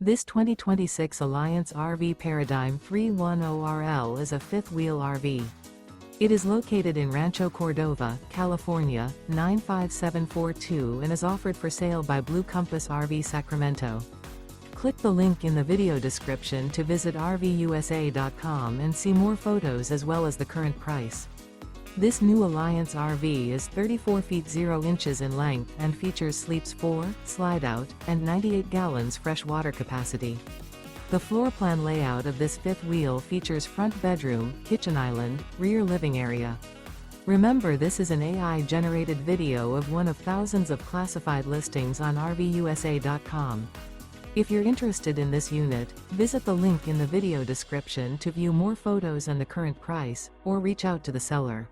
This 2026 Alliance RV Paradigm 310RL is a fifth-wheel RV. It is located in Rancho Cordova, California, 95742 and is offered for sale by Blue Compass RV Sacramento. Click the link in the video description to visit RVUSA.com and see more photos as well as the current price. This new Alliance RV is 34 feet 0 inches in length and features sleeps 4, slide-out, and 98 gallons fresh water capacity. The floor plan layout of this fifth wheel features front bedroom, kitchen island, rear living area. Remember, this is an AI-generated video of one of thousands of classified listings on RVUSA.com. If you're interested in this unit, visit the link in the video description to view more photos and the current price, or reach out to the seller.